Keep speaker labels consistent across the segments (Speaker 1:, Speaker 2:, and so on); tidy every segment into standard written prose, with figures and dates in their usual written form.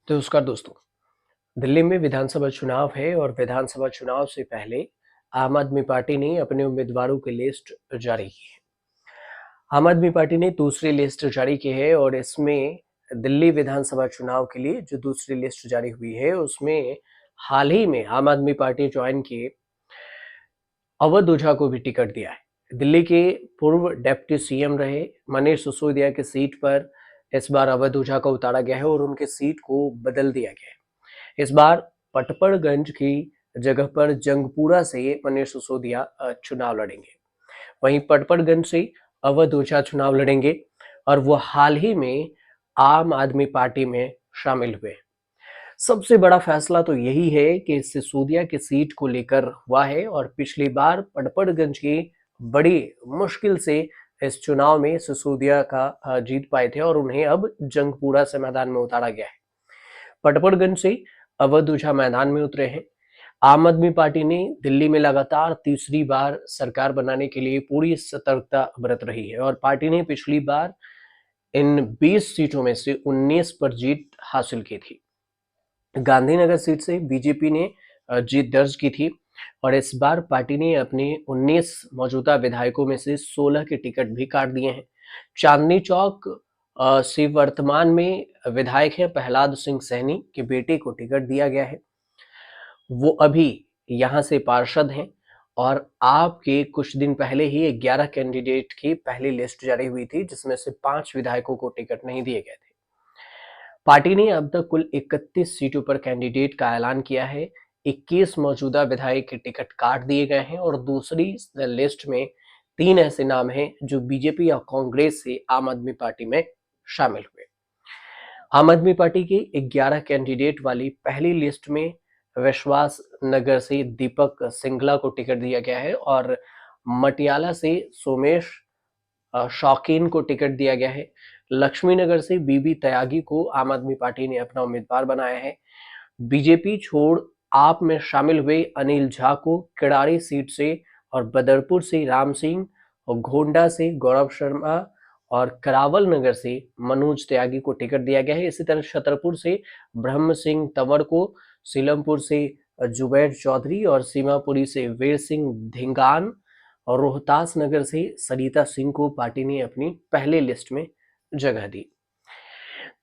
Speaker 1: तो नमस्कार दोस्तों। दिल्ली में विधानसभा चुनाव है और विधानसभा चुनाव से पहले आम आदमी पार्टी ने अपने उम्मीदवारों की लिस्ट जारी की है। आम आदमी पार्टी ने दूसरी लिस्ट जारी की है और इसमें दिल्ली विधानसभा चुनाव के लिए जो दूसरी लिस्ट जारी हुई है उसमें हाल ही में आम आदमी पार्टी ज्वाइन किए अवध ओझा को भी टिकट दिया है। दिल्ली के पूर्व डिप्टी सीएम रहे मनीष सिसोदिया की सीट पर इस बार अवध ओझा को उतारा गया है और उनके सीट को बदल दिया गया है। इस बार पटपड़गंज की जगह पर जंगपुरा से मनीष सिसोदिया चुनाव लड़ेंगे। वहीं पटपड़गंज से अवध ओझा चुनाव लड़ेंगे और वो हाल ही में आम आदमी पार्टी में शामिल हुए। सबसे बड़ा फैसला तो यही है कि सिसोदिया की सीट को लेकर हुआ है और पिछली बार पटपड़गंज की बड़ी मुश्किल से इस चुनाव में सिसोदिया का जीत पाए थे और उन्हें अब जंगपुरा से मैदान में उतारा गया है। पटपड़गंज से अवध ओझा मैदान में उतरे हैं। आम आदमी पार्टी ने दिल्ली में लगातार तीसरी बार सरकार बनाने के लिए पूरी सतर्कता बरत रही है और पार्टी ने पिछली बार इन 20 सीटों में से 19 पर जीत हासिल की थी। गांधीनगर सीट से बीजेपी ने जीत दर्ज की थी और इस बार पार्टी ने अपने 19 मौजूदा विधायकों में से 16 के टिकट भी काट दिए हैं। चांदनी चौक से वर्तमान में विधायक हैं प्रहलाद सिंह सैनी के बेटे को टिकट दिया गया है। वो अभी यहाँ से पार्षद हैं और आपके कुछ दिन पहले ही 11 कैंडिडेट की पहली लिस्ट जारी हुई थी जिसमें से 5 विधायकों को टिकट नहीं दिए गए थे। पार्टी ने अब तक कुल 31 सीटों पर कैंडिडेट का ऐलान किया है। 21 मौजूदा विधायक के टिकट काट दिए गए हैं और दूसरी लिस्ट में 3 ऐसे नाम हैं जो बीजेपी और कांग्रेस से आम आदमी पार्टी में शामिल हुए। आम आदमी पार्टी के 11 कैंडिडेट वाली पहली लिस्ट में विश्वास नगर से दीपक सिंगला को टिकट दिया गया है और मटियाला से सोमेश शौकीन को टिकट दिया गया है। लक्ष्मीनगर से बीबी त्यागी को आम आदमी पार्टी ने अपना उम्मीदवार बनाया है। बीजेपी छोड़ आप में शामिल हुए अनिल झा को किड़ारी सीट से और बदरपुर से राम सिंह और घोंडा से गौरव शर्मा और करावल नगर से मनोज त्यागी को टिकट दिया गया है। इसी तरह छतरपुर से ब्रह्म सिंह तंवर को, सीलमपुर से जुबैर चौधरी और सीमापुरी से वीर सिंह धिंगान और रोहतास नगर से सरिता सिंह को पार्टी ने अपनी पहले लिस्ट में जगह दी।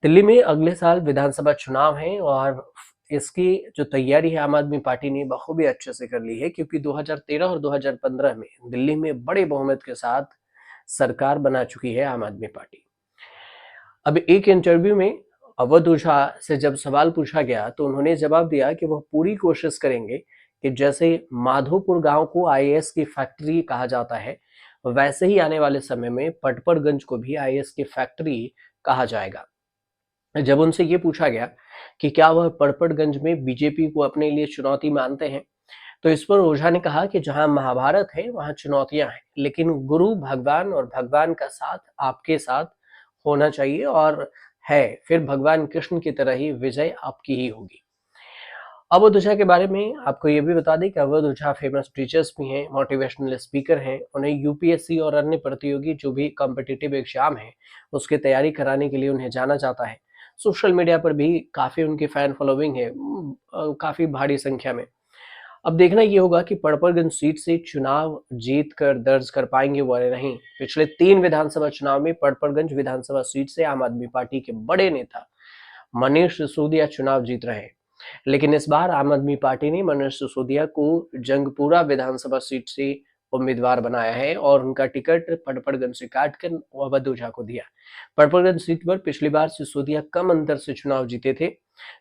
Speaker 1: दिल्ली में अगले साल विधानसभा चुनाव है और इसकी जो तैयारी है आम आदमी पार्टी ने बखूबी अच्छे से कर ली है क्योंकि 2013 और 2015 में दिल्ली में बड़े बहुमत के साथ सरकार बना चुकी है आम आदमी पार्टी। अब एक इंटरव्यू में अवध ओझा से जब सवाल पूछा गया तो उन्होंने जवाब दिया कि वह पूरी कोशिश करेंगे कि जैसे माधोपुर गांव को आईएएस की फैक्ट्री कहा जाता है वैसे ही आने वाले समय में पटपड़गंज को भी आईएएस की फैक्ट्री कहा जाएगा। जब उनसे ये पूछा गया कि क्या वह पटपड़गंज में बीजेपी को अपने लिए चुनौती मानते हैं तो इस पर ओझा ने कहा कि जहां महाभारत है वहां चुनौतियां हैं, लेकिन गुरु भगवान और भगवान का साथ आपके साथ होना चाहिए और है, फिर भगवान कृष्ण की तरह ही विजय आपकी ही होगी। अवध ओझा के बारे में आपको ये भी बता दें कि अवध ओझा फेमस टीचर्स भी हैं, मोटिवेशनल स्पीकर हैं। उन्हें यूपीएससी और अन्य प्रतियोगी जो भी कॉम्पिटिटिव एग्जाम है उसकी तैयारी कराने के लिए उन्हें जाना जाता है। सोशल मीडिया पर भी काफी उनकी फैन फॉलोइंग है, काफी भारी संख्या में। अब देखना ये होगा कि पड़पड़गंज सीट से चुनाव जीत कर दर्ज कर पाएंगे वो या नहीं। पिछले 3 विधानसभा चुनाव में पड़पड़गंज विधानसभा सीट से आम आदमी पार्टी के बड़े नेता मनीष सिसोदिया चुनाव जीत रहे हैं, लेकिन इस बार आम आदमी पार्टी ने मनीष सिसोदिया को जंगपुरा विधानसभा सीट से उम्मीदवार बनाया है और उनका टिकट पड़पड़गंज से काटकर अवध ओझा को दिया। पड़पड़गंज सीट पर पिछली बार सिसोदिया कम अंतर से चुनाव जीते थे।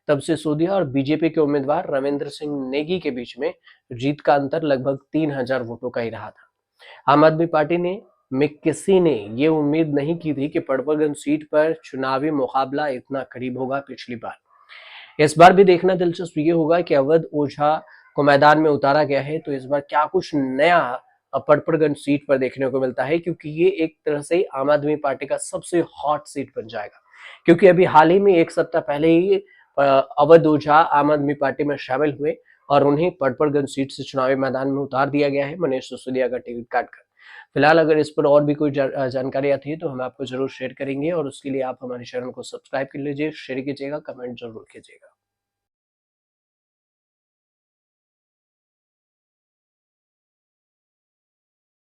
Speaker 1: तब सिसोदिया और बीजेपी के उम्मीदवार रविंद्र सिंह नेगी के बीच में जीत का अंतर लगभग 3000 वोटों का ही रहा था। आम आदमी पार्टी में किसी ने ये उम्मीद नहीं की थी कि पड़पड़गंज सीट पर चुनावी मुकाबला इतना करीब होगा पिछली बार। इस बार भी देखना दिलचस्प ये होगा कि अवध ओझा को मैदान में उतारा गया है तो इस बार क्या कुछ नया पड़पड़गंज सीट पर देखने को मिलता है, क्योंकि ये एक तरह से आम आदमी पार्टी का सबसे हॉट सीट बन जाएगा। क्योंकि अभी हाल ही में एक सप्ताह पहले ही अवध ओझा आम आदमी पार्टी में शामिल हुए और उन्हें पड़पड़गंज सीट से चुनावी मैदान में उतार दिया गया है मनीष सिसोदिया का टिकट काटकर। फिलहाल अगर इस पर और भी कोई जानकारी आती है तो हम आपको ज़रूर शेयर करेंगे और उसके लिए आप हमारे चैनल को सब्सक्राइब कर लीजिए, शेयर कीजिएगा, कमेंट ज़रूर कीजिएगा।